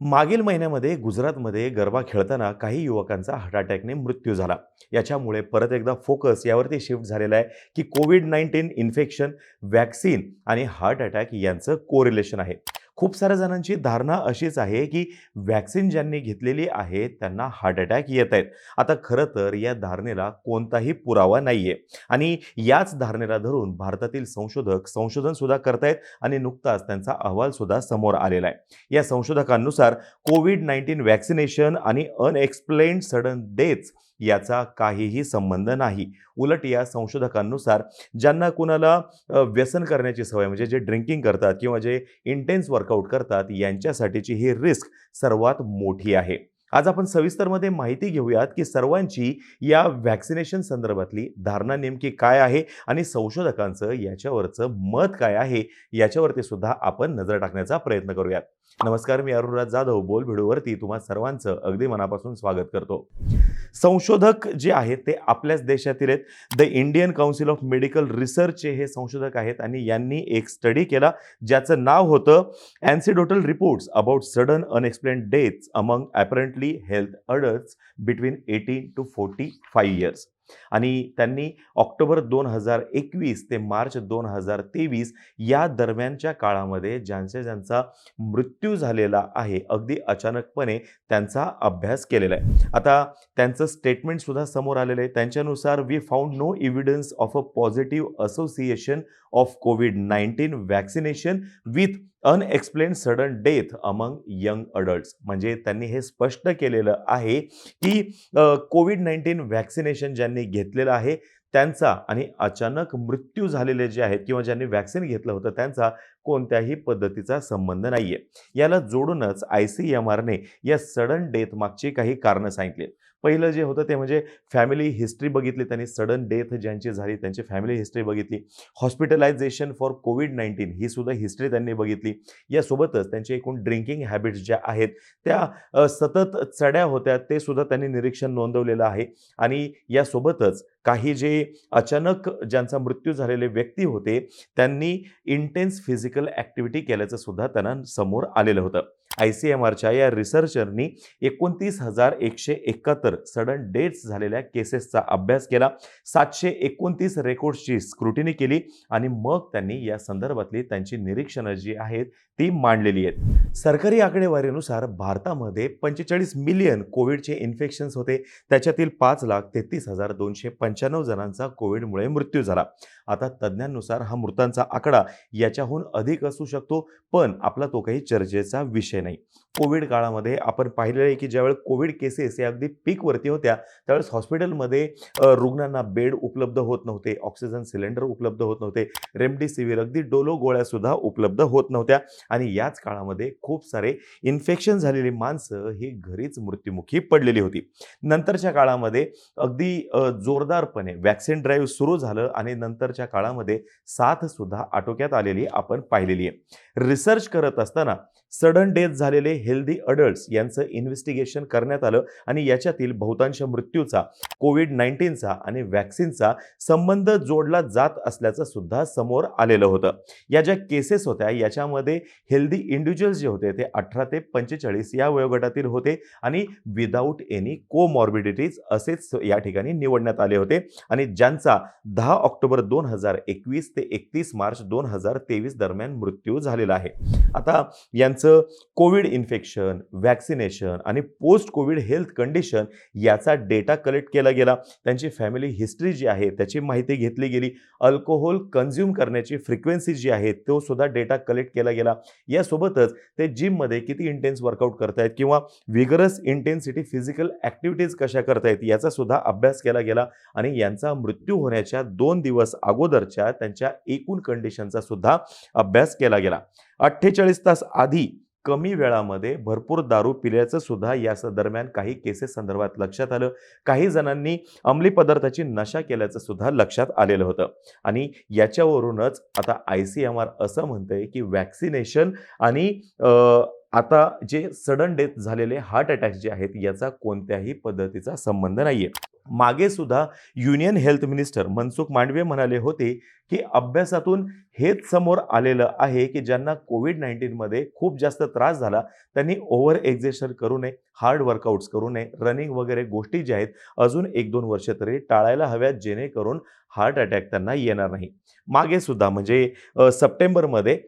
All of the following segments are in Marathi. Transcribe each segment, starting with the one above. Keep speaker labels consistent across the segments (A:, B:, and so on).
A: मागील महिन्यामध्ये गुजरातमध्ये गरबा खेळताना काही युवकांचा हार्ट अटॅकने मृत्यू झाला. याच्यामुळे परत एकदा फोकस यावरती शिफ्ट झालेला आहे की कोविड-19 इन्फेक्शन, व्हॅक्सिन आणि हार्ट अटॅक यांचं कोरिलेशन आहे. खूप साऱ्या जणांची धारणा अशीच आहे की व्हॅक्सिन ज्यांनी घेतलेली आहे त्यांना हार्ट अटॅक येत आहेत. आता खरं तर या धारणेला कोणताही पुरावा नाहीये आणि याच धारणेला धरून भारतातील संशोधक संशोधन सुद्धा करतायत आणि नुकताच त्यांचा अहवाल सुद्धा समोर आलेला आहे. या संशोधकांनुसार कोविड-19 व्हॅक्सिनेशन आणि अनएक्सप्लेन्ड सडन डेथ्स याचा काहीही संबंध नाही. उलट या संशोधकांनुसार ज्यांना कुणाला व्यसन करण्याची सवय म्हणजे जे ड्रिंकिंग करतात किंवा जे इंटेन्स वर्कआउट करतात यांच्यासाठीची ही रिस्क सर्वात मोठी आहे. आज आपण सविस्तरमध्ये माहिती घेऊयात की सर्वांची या व्हॅक्सिनेशन संदर्भातली धारणा नेमकी काय आहे आणि संशोधकांचं याच्यावरचं मत काय आहे याच्यावरती सुद्धा आपण नजर टाकण्याचा प्रयत्न करूयात. नमस्कार, मी अरुणराज जाधव बोलभिडूवरती तुम्हा सर्वांचं अगदी मनापासून स्वागत करतो. संशोधक जे आहेत ते आपल्याच देशातील आहेत. The Indian Council of Medical रिसर्चचे हे संशोधक आहेत आणि यांनी एक स्टडी केला ज्याचं नाव होतं anecdotal reports about sudden unexplained deaths among apparently health adults between 18 to 45 years. आणि त्यांनी ऑक्टोबर 2021 ते मार्च 2023 या दरम्यानच्या काळामध्ये ज्यांचा मृत्यू झालेला आहे अगदी अचानकपणे त्यांचा अभ्यास केलेला आहे. आता त्यांचं स्टेटमेंट सुद्धा समोर आलेलं आहे. त्यांच्यानुसार we found no evidence of a positive association of कोविड-19 vaccination with unexplained sudden death among young adults. म्हणजे त्यांनी हे स्पष्ट केलेलं आहे की कोविड-19 व्हॅक्सिनेशन ज्यांनी घेतलेलं आहे त्यांचा आणि अचानक मृत्यू झालेले जे आहेत किंवा ज्यांनी व्हॅक्सिन घेतलं होतं त्यांचा कोणत्याही पद्धतीचा संबंध नाहीये. याला जोडूनच ICMRने या सडन डेथ मागची काही कारणं सांगितली. पहिलं जे होतं ते म्हणजे फॅमिली हिस्ट्री बघितली त्यांनी. सडन डेथ ज्यांची झाली त्यांची फॅमिली हिस्ट्री बघितली. हॉस्पिटलायझेशन फॉर कोविड-19 ही सुद्धा हिस्ट्री त्यांनी बघितली. यासोबतच त्यांचे एकूण ड्रिंकिंग हॅबिट्स ज्या आहेत त्या सतत चढ्या होत्या ते सुद्धा त्यांनी निरीक्षण नोंदवलेलं आहे. आणि यासोबतच काही जे अचानक ज्यांचा मृत्यू झालेले व्यक्ती होते त्यांनी इंटेन्स फिजिकल ॲक्टिव्हिटी केल्याचं सुद्धा त्यांना समोर आलेलं होतं. ICMRच्या या रिसर्चरनी 29,171 सडन डेथ्स झालेल्या केसेसचा अभ्यास केला. 729 रेकॉर्ड्सची स्क्रुटिनी केली आणि मग त्यांनी या संदर्भातली त्यांची निरीक्षणं जी आहेत ती मांडलेली आहेत. सरकारी आकडेवारीनुसार भारतामध्ये 45 मिलियन कोविडचे इन्फेक्शन्स होते. त्याच्यातील 5,33,295 जणांचा कोविडमुळे मृत्यू झाला. आता तज्ज्ञांनुसार हा मृतांचा आकडा याच्याहून अधिक असू शकतो, पण आपला तो काही चर्चेचा विषय नाही. कोविड काळामध्ये आपण पाहिलेलं आहे की ज्यावेळेस कोविड केसेस या अगदी पीकवरती होत्या त्यावेळेस हॉस्पिटलमध्ये रुग्णांना बेड उपलब्ध होत नव्हते, ऑक्सिजन सिलेंडर उपलब्ध होत नव्हते, रेमडेसिवीर अगदी डोलो गोळ्या सुद्धा उपलब्ध होत नव्हत्या आणि याच काळामध्ये खूप सारे इन्फेक्शन झालेली माणसं ही घरीच मृत्युमुखी पडलेली होती. नंतरच्या काळामध्ये अगदी जोरदारपणे व्हॅक्सिन ड्राईव्ह सुरू झालं आणि नंतरच्या काळामध्ये साथ सुद्धा आटोक्यात आलेली आपण पाहिलेली आहे. रिसर्च करत असताना सडन डेथ झालेले हेल्दी अडल्ट्स यांचं इन्व्हेस्टिगेशन करण्यात आलं आणि याच्यातील बहुतांश मृत्यूचा कोविड-19चा आणि व्हॅक्सिनचा संबंध जोडला जात असल्याचं सुद्धा समोर आलेलं होतं. या ज्या केसेस होत्या याच्यामध्ये हेल्दी इंडिव्हिज्युअल्स जे होते ते 18 ते 45 या वयोगटातील होते आणि विदाऊट एनी कोमॉर्बिडिटीज असेच या ठिकाणी निवडण्यात आले होते आणि ज्यांचा 10 ऑक्टोबर 2021 ते 31 मार्च 2023 दरम्यान मृत्यू झालेला आहे. आता यांचं कोविड इन्फेक्शन, व्हॅक्सिनेशन आणि पोस्ट कोविड हेल्थ कंडिशन याचा डेटा कलेक्ट केला गेला. त्यांची फॅमिली हिस्ट्री जी आहे त्याची माहिती घेतली गेली. अल्कोहोल कन्झ्युम करण्याची फ्रिक्वेन्सी जी आहे तो सुद्धा डेटा कलेक्ट केला गेला. यासोबतच ते जिममध्ये किती इंटेन्स वर्कआउट करतायत किंवा विगरस इंटेन्सिटी फिजिकल ॲक्टिव्हिटीज कशा करतायत याचा सुद्धा अभ्यास केला गेला आणि यांचा मृत्यू होण्याच्या 2 दिवस अगोदरच्या त्यांच्या एकूण कंडिशनचा सुद्धा अभ्यास केला गेला. 48 तास आधी कमी वेळामध्ये भरपूर दारू पिल्याचं सुद्धा या दरम्यान काही केसेस संदर्भात लक्षात आलं. काही जणांनी अंमली पदार्थाची नशा केल्याचं सुद्धा लक्षात आलेलं होतं आणि याच्यावरूनच आता ICMR असं म्हणतंय की व्हॅक्सिनेशन आणि आता जे सडन डेथ झालेले हार्ट अटॅक जे आहेत याचा कोणत्याही पद्धतीचा संबंध नाहीये. मागे सुद्धा union health minister Mansukh Mandaviya म्हणाले होते, की अभ्यासातून हेच समोर आलेलं आहे, की ज्यांना कोविड-19 मध्ये खूप जास्त त्रास झाला, त्यांनी ओव्हर एक्झर्शन करू नये, हार्ड वर्कआउट्स करू नये, रनिंग वगैरे गोष्टी ज्या आहेत, अजून 1-2 वर्ष तरी टाळायला हव्यात, जेणेकरून हार्ट अटॅक त्यांना येणार नाही. मागे सुद्धा म्हणजे सप्टेंबरमध्ये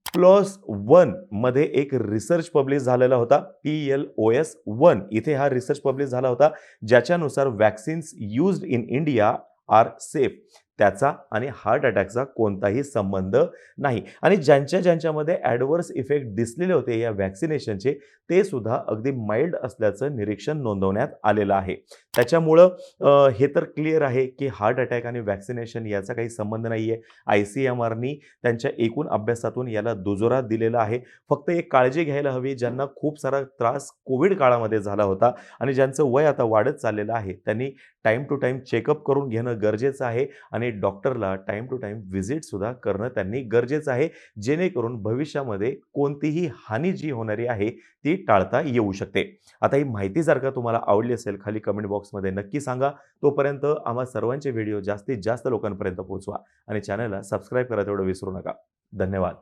A: PLOS ONE मध्ये एक रिसर्च पब्लिश झालेला होता. PLOS ONE इथे हा रिसर्च पब्लिश झाला होता, ज्याच्यानुसार vaccines used in India are safe. त्याचा आणि हार्ट अटॅकचा कोणताही संबंध नाही. आणि ज्यांच्यामध्ये ॲडव्हर्स इफेक्ट दिसलेले होते या व्हॅक्सिनेशनचे, ते सुद्धा अगदी माईल्ड असल्याचं निरीक्षण नोंदवण्यात आलेलं आहे. त्याच्यामुळं हे तर क्लिअर आहे, की हार्ट अटॅक आणि व्हॅक्सिनेशन याचा काही संबंध नाहीये. ICMRनी त्यांच्या एकूण अभ्यासातून याला दुजोरा दिलेला आहे. फक्त एक काळजी घ्यायला हवी, ज्यांना खूप सारा त्रास कोविड काळामध्ये झाला होता आणि ज्यांचं वय आता वाढत चाललेलं आहे, त्यांनी टाईम टू टाईम चेकअप करून घेणं गरजेचं आहे आणि डॉक्टरला टाईम टू टाईम व्हिजिटसुद्धा करणं त्यांनी गरजेचं आहे, जेणेकरून भविष्यामध्ये कोणतीही हानी जी होणारी आहे, ती टाळता येऊ शकते. आता ही माहिती जर का तुम्हाला आवडली असेल, खाली कमेंट बॉक्समध्ये नक्की सांगा. तोपर्यंत आम्हा सर्वांचे व्हिडिओ जास्तीत जास्त लोकांपर्यंत पोहोचवा आणि चॅनलला सबस्क्राईब करा तेवढं विसरू नका. धन्यवाद.